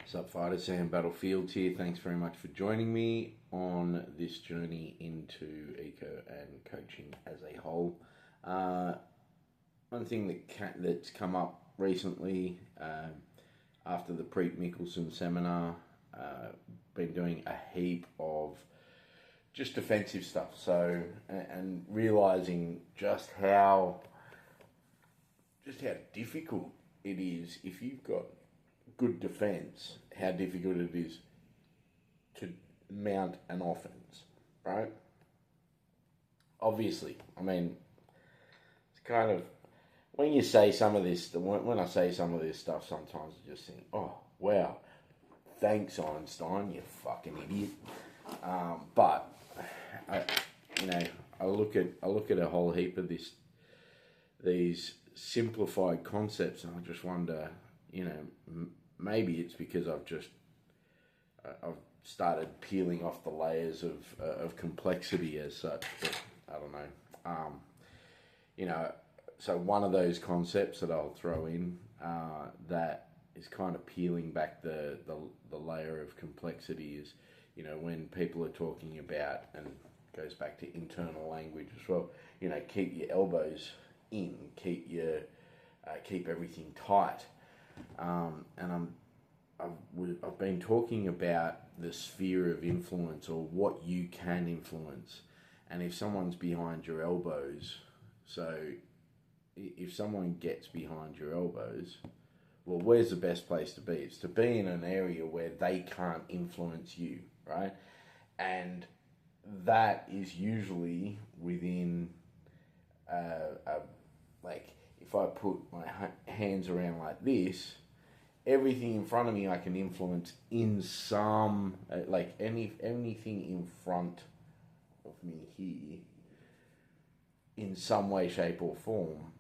Sup Fighter Sam Battlefield here. Thanks very much for joining me on this journey into eco and coaching as a whole. One thing that's come up recently after the Preet Mickelson seminar, been doing a heap of just defensive stuff. So and realizing just how difficult it is if you've got good defense, how difficult it is to mount an offense, right? Obviously, I mean, it's kind of, when you say some of this, when I say some of this stuff, sometimes I just think, oh, wow, thanks Einstein, you fucking idiot. But I look at a whole heap of these simplified concepts, and I just wonder, maybe it's because I've started peeling off the layers of complexity as such, but I don't know. So one of those concepts that I'll throw in that is kind of peeling back the layer of complexity is, when people are talking about, and goes back to internal language as well, keep your elbows in, keep everything tight. And I've been talking about the sphere of influence, or what you can influence. And if someone's behind your elbows, so if someone gets behind your elbows, well, where's the best place to be? It's to be in an area where they can't influence you, right? And that is usually within, like, if I put my hands around like this, everything in front of me I can influence in some, like anything in front of me here, in some way, shape or form,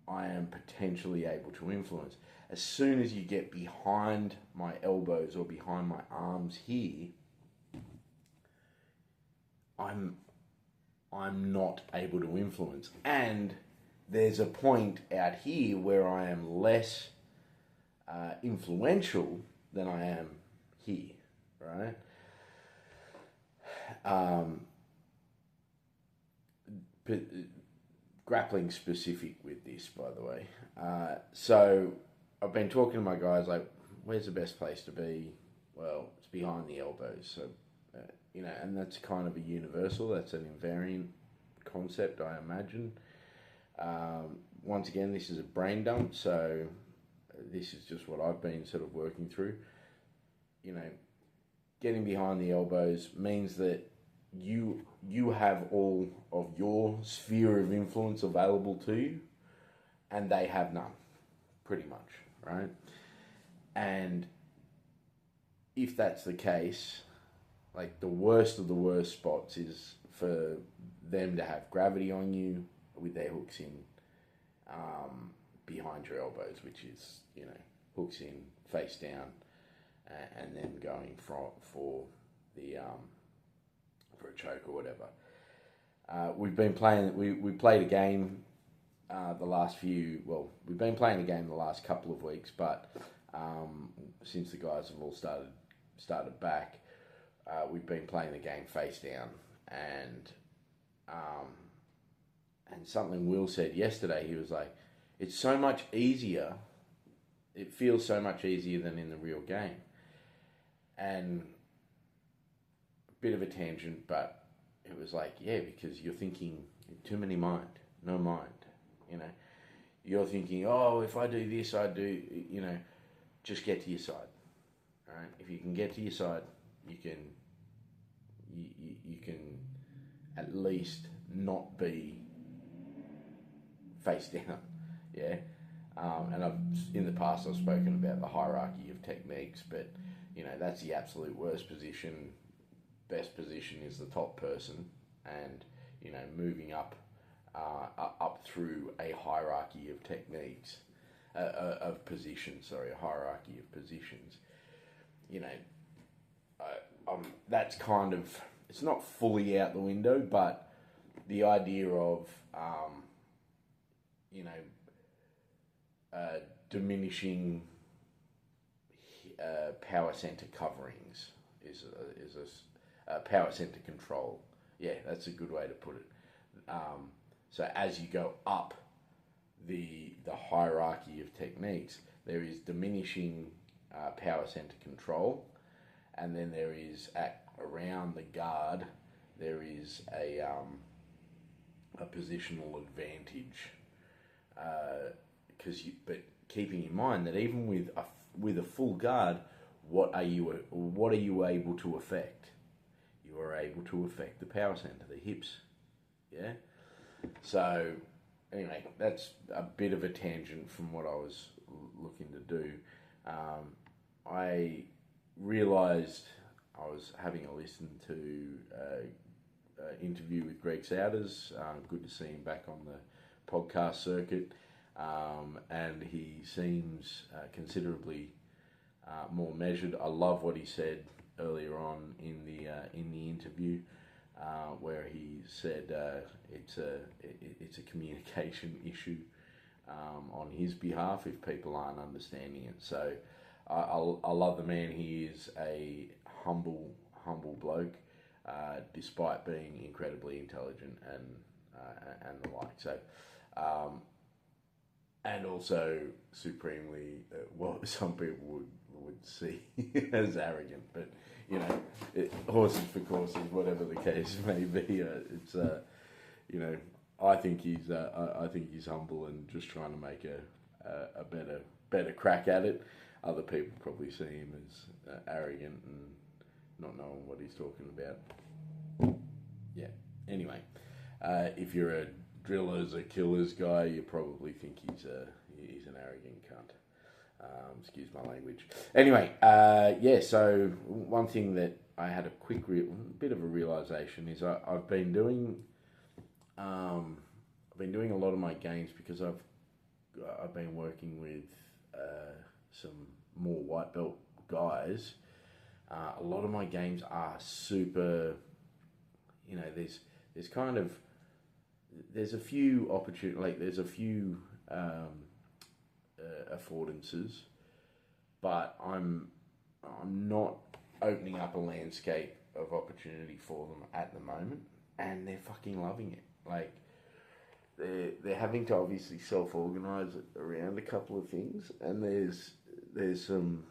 I am potentially able to influence. As soon as you get behind my elbows or behind my arms here, I'm not able to influence. And there's a point out here where I am less influential than I am here, right? But grappling specific with this, by the way. So I've been talking to my guys, like, where's the best place to be? Well, it's behind the elbows. So, and that's kind of a universal, that's an invariant concept, I imagine. Once again, this is a brain dump, so this is just what I've been sort of working through. Getting behind the elbows means that you have all of your sphere of influence available to you, and they have none, pretty much, right? And if that's the case, like, the worst of the worst spots is for them to have gravity on you with their hooks in behind your elbows, which is, hooks in, face down, and then going for a choke or whatever. We've been playing. We played a game we've been playing a game the last couple of weeks, but since the guys have all started back, we've been playing the game face down, and something Will said yesterday. He was like, "It's so much easier. It feels so much easier than in the real game." And a bit of a tangent, but it was like, yeah, because you're thinking too many mind, no mind. You're thinking, oh, if I do this, I do, just get to your side. All right, if you can get to your side, you can at least not be face down. Yeah. And in the past I've spoken about the hierarchy of techniques, but that's the absolute worst position. Best position is the top person, and moving up through a hierarchy of techniques, of positions. Sorry, a hierarchy of positions. That's kind of, it's not fully out the window, but the idea of diminishing power center coverings, power center control. Yeah, that's a good way to put it. So as you go up the hierarchy of techniques, there is diminishing power center control, and then there is around the guard there is a positional advantage. But keeping in mind that even with a full guard, what are you able to affect? You are able to affect the power center, the hips. Yeah. So anyway, that's a bit of a tangent from what I was looking to do. I realised I was having a listen to an interview with Greg Souders. Good to see him back on the podcast circuit. And he seems considerably more measured. I love what he said earlier on in the interview, where he said it's a communication issue on his behalf if people aren't understanding it. So I love the man. He is a humble bloke, despite being incredibly intelligent and the like. So. And also supremely, what some people would see as arrogant, but horses for courses, whatever the case may be. It's I think he's humble and just trying to make a better crack at it. Other people probably see him as arrogant and not knowing what he's talking about. Yeah. Anyway, if you're a drillers or killers guy, you probably think he's an arrogant cunt. Excuse my language. Anyway, so one thing that I had a quick bit of a realization is I've been doing a lot of my games because I've been working with some more white belt guys. A lot of my games are super, there's kind of there's a few there's a few affordances, but I'm not opening up a landscape of opportunity for them at the moment, and they're fucking loving it. Like they're having to obviously self-organize around a couple of things, and there's some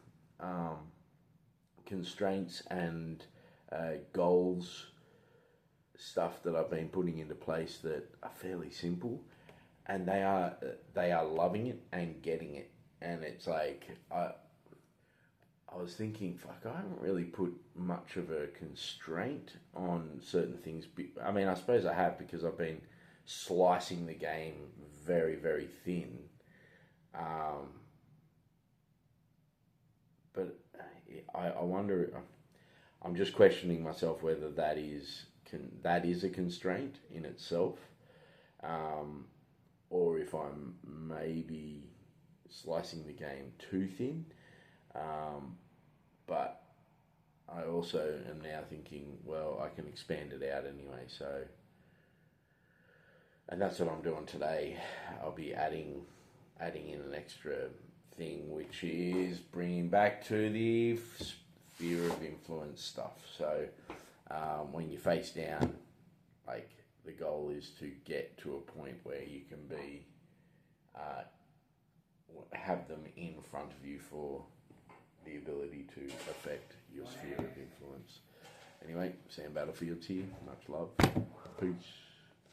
constraints and goals stuff that I've been putting into place that are fairly simple, and they are loving it and getting it. And it's like I was thinking, fuck, I haven't really put much of a constraint on certain things. I mean, I suppose I have, because I've been slicing the game very, very thin. But I wonder, I'm just questioning myself whether that is a constraint in itself, or if I'm maybe slicing the game too thin. But I also am now thinking, well, I can expand it out anyway. So, and that's what I'm doing today. I'll be adding in an extra thing, which is bringing back to the sphere of influence stuff. So, when you face down, like, the goal is to get to a point where you can be, have them in front of you for the ability to affect your sphere of influence. Anyway, Sam Battlefield's here. Much love. Peace.